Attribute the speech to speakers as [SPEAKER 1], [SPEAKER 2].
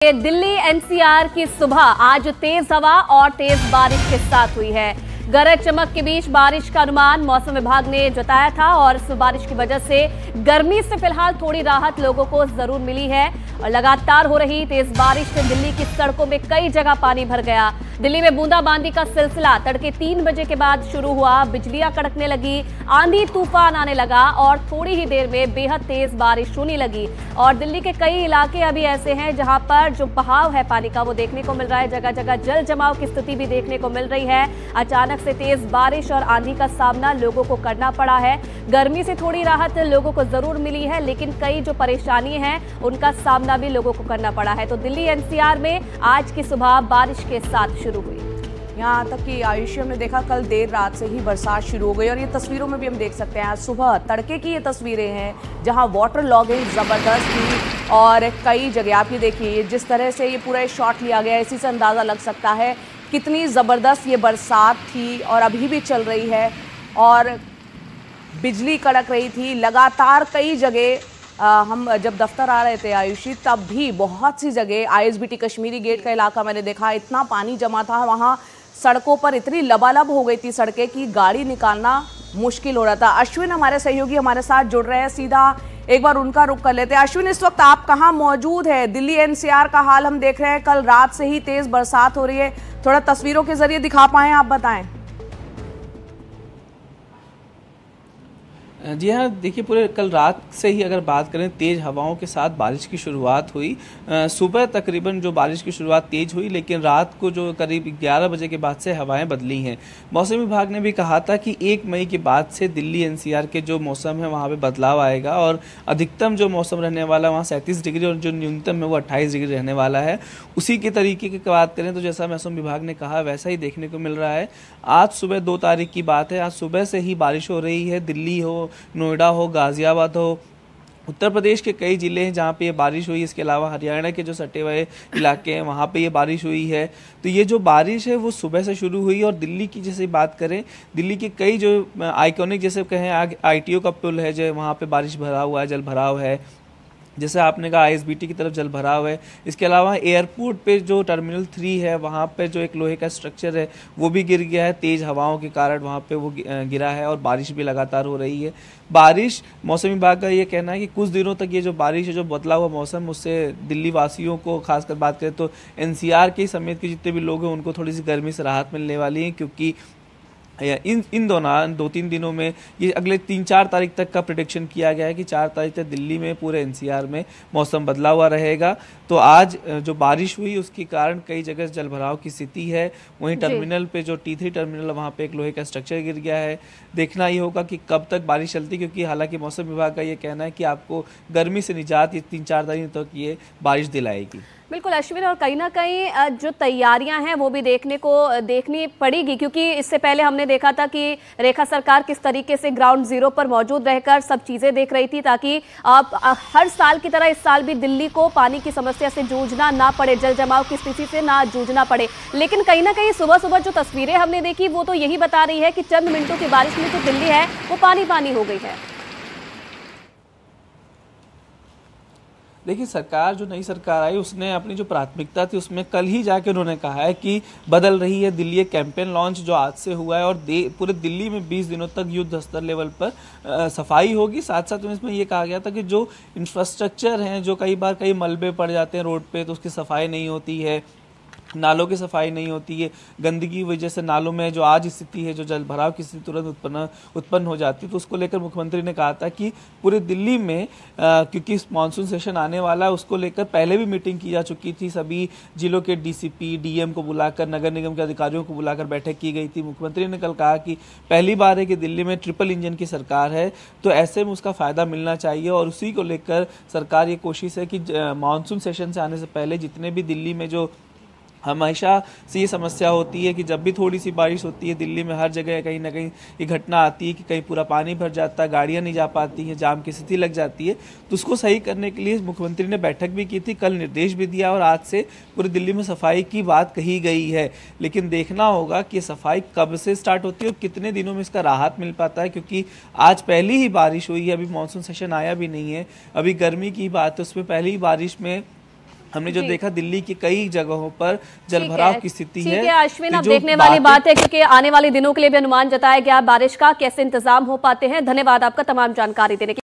[SPEAKER 1] Delhi NCR की सुबह आज तेज हवा और तेज बारिश के साथ हुई है। गरज चमक के बीच बारिश का अनुमान मौसम विभाग ने जताया था और इस बारिश की वजह से गर्मी से फिलहाल थोड़ी राहत लोगों को जरूर मिली है। और लगातार हो रही तेज बारिश से दिल्ली की सड़कों में कई जगह पानी भर गया। दिल्ली में बूंदाबांदी का सिलसिला तड़के 3 बजे के बाद शुरू हुआ। बिजलियां कड़कने लगी, आंधी तूफान आने लगा और थोड़ी ही देर में बेहद तेज बारिश होने लगी। और दिल्ली के कई इलाके अभी ऐसे हैं जहां पर जो बहाव है पानी का वो देखने को मिल रहा है। जगह जगह जल जमाव की स्थिति भी देखने को मिल रही है। अचानक से तेज बारिश और आंधी का सामना लोगों को करना पड़ा है। गर्मी से थोड़ी राहत लोगों को जरूर मिली है, लेकिन कई जो परेशानी है उनका सामना भी लोगों को करना पड़ा है। तो दिल्ली एनसीआर में आज की सुबह बारिश के साथ शुरू हुई।
[SPEAKER 2] यहाँ तक कि आयुषी हमने देखा कल देर रात से ही बरसात शुरू हो गई और ये तस्वीरों में भी हम देख सकते हैं आज सुबह तड़के की ये तस्वीरें हैं जहाँ वाटर लॉगिंग ज़बरदस्त थी। और कई जगह आप ये देखिए जिस तरह से ये पूरा शॉट लिया गया है, इसी से अंदाज़ा लग सकता है कितनी ज़बरदस्त ये बरसात थी और अभी भी चल रही है। और बिजली कड़क रही थी लगातार कई जगह। हम जब दफ्तर आ रहे थे आयुषी तब भी बहुत सी जगह आईएसबीटी कश्मीरी गेट का इलाका मैंने देखा, इतना पानी जमा था वहाँ, सड़कों पर इतनी लबालब हो गई थी सड़कें कि गाड़ी निकालना मुश्किल हो रहा था। अश्विन हमारे सहयोगी हमारे साथ जुड़ रहे हैं, सीधा एक बार उनका रुख कर लेते हैं। अश्विन, इस वक्त आप कहाँ मौजूद है? दिल्ली एनसीआर का हाल हम देख रहे हैं, कल रात से ही तेज बरसात हो रही है, थोड़ा तस्वीरों के जरिए दिखा पाएं, आप बताएं।
[SPEAKER 3] जी हाँ, देखिए पूरे कल रात से ही अगर बात करें तेज़ हवाओं के साथ बारिश की शुरुआत हुई। सुबह तकरीबन जो बारिश की शुरुआत तेज़ हुई, लेकिन रात को जो करीब 11 बजे के बाद से हवाएं बदली हैं। मौसम विभाग ने भी कहा था कि 1 मई के बाद से दिल्ली एनसीआर के जो मौसम है वहाँ पे बदलाव आएगा और अधिकतम जो मौसम रहने वाला वहाँ 37 डिग्री और जो न्यूनतम है वो 28 डिग्री रहने वाला है। उसी के तरीके की बात करें तो जैसा मौसम विभाग ने कहा वैसा ही देखने को मिल रहा है। आज सुबह 2 तारीख की बात है, आज सुबह से ही बारिश हो रही है। दिल्ली हो, नोएडा हो, गाजियाबाद हो, उत्तर प्रदेश के कई ज़िले हैं जहाँ पे ये बारिश हुई। इसके अलावा हरियाणा के जो सटे हुए इलाके हैं वहाँ पे ये बारिश हुई है। तो ये जो बारिश है वो सुबह से शुरू हुई। और दिल्ली की जैसे बात करें, दिल्ली के कई जो आइकॉनिक जैसे कहें आईटीओ का पुल है जो वहाँ पे बारिश भरा हुआ है, जल भराव है। जैसे आपने कहा आईएसबीटी की तरफ जल भराव है। इसके अलावा एयरपोर्ट पे जो टर्मिनल 3 है वहाँ पे जो एक लोहे का स्ट्रक्चर है वो भी गिर गया है, तेज़ हवाओं के कारण वहाँ पे वो गिरा है। और बारिश भी लगातार हो रही है। बारिश, मौसम विभाग का ये कहना है कि कुछ दिनों तक ये जो बारिश है, जो बदला हुआ मौसम, उससे दिल्ली वासियों को, खासकर बात करें तो एनसीआर के समेत के जितने भी लोग हैं उनको थोड़ी सी गर्मी से राहत मिलने वाली है। क्योंकि इन दौरान 2-3 दिनों में ये अगले 3-4 तारीख तक का प्रेडिक्शन किया गया है कि 4 तारीख तक दिल्ली में पूरे एनसीआर में मौसम बदला हुआ रहेगा। तो आज जो बारिश हुई उसके कारण कई जगह जलभराव की स्थिति है। वहीं टर्मिनल पे जो T3 टर्मिनल वहाँ पे एक लोहे का स्ट्रक्चर गिर गया है। देखना ये होगा कि कब तक बारिश चलती, क्योंकि हालांकि मौसम विभाग का ये कहना है कि आपको गर्मी से निजात ये 3-4 तारीख तक ये बारिश दिलाएगी।
[SPEAKER 1] बिल्कुल अश्विन, और कहीं ना कहीं जो तैयारियां हैं वो भी देखनी पड़ेगी, क्योंकि इससे पहले हमने देखा था कि रेखा सरकार किस तरीके से ग्राउंड जीरो पर मौजूद रहकर सब चीजें देख रही थी ताकि हर साल की तरह इस साल भी दिल्ली को पानी की समस्या से जूझना ना पड़े, जल जमाव की स्थिति से ना जूझना पड़े। लेकिन कहीं ना कहीं सुबह सुबह जो तस्वीरें हमने देखी वो तो यही बता रही है कि चंद मिनटों की बारिश में जो दिल्ली है वो पानी पानी हो गई है।
[SPEAKER 3] देखिए, सरकार जो नई सरकार आई उसने अपनी जो प्राथमिकता थी उसमें कल ही जाके उन्होंने कहा है कि बदल रही है दिल्ली। एक कैंपेन लॉन्च जो आज से हुआ है और पूरे दिल्ली में 20 दिनों तक युद्ध स्तर लेवल पर सफाई होगी। साथ साथ इसमें ये कहा गया था कि जो इंफ्रास्ट्रक्चर हैं, जो कई मलबे पड़ जाते हैं रोड पे तो उसकी सफाई नहीं होती है, नालों की सफाई नहीं होती है, गंदगी की वजह से नालों में जो आज स्थिति है, जो जल भराव की स्थिति तुरंत उत्पन्न हो जाती है, तो उसको लेकर मुख्यमंत्री ने कहा था कि पूरे दिल्ली में क्योंकि मानसून सेशन आने वाला है उसको लेकर पहले भी मीटिंग की जा चुकी थी। सभी जिलों के डीसीपी, डीएम को बुलाकर, नगर निगम के अधिकारियों को बुलाकर बैठक की गई थी। मुख्यमंत्री ने कल कहा कि पहली बार है कि दिल्ली में ट्रिपल इंजन की सरकार है, तो ऐसे में उसका फायदा मिलना चाहिए। और उसी को लेकर सरकार ये कोशिश है कि मानसून सेशन से आने से पहले जितने भी दिल्ली में जो हमेशा से ये समस्या होती है कि जब भी थोड़ी सी बारिश होती है दिल्ली में हर जगह कहीं ना कहीं ये घटना आती है कि कहीं पूरा पानी भर जाता है, गाड़ियां नहीं जा पाती हैं, जाम की स्थिति लग जाती है। तो उसको सही करने के लिए मुख्यमंत्री ने बैठक भी की थी, कल निर्देश भी दिया और आज से पूरी दिल्ली में सफाई की बात कही गई है। लेकिन देखना होगा कि सफाई कब से स्टार्ट होती है और कितने दिनों में इसका राहत मिल पाता है, क्योंकि आज पहली ही बारिश हुई है, अभी मानसून सेशन आया भी नहीं है, अभी गर्मी की बात है, उसमें पहली ही बारिश में हमने जो देखा दिल्ली की कई जगहों पर जलभराव की स्थिति है।
[SPEAKER 1] ठीक है अश्विन, अब देखने वाली बात है क्योंकि आने वाले दिनों के लिए भी अनुमान जताया गया बारिश का, कैसे इंतजाम हो पाते हैं। धन्यवाद आपका तमाम जानकारी देने के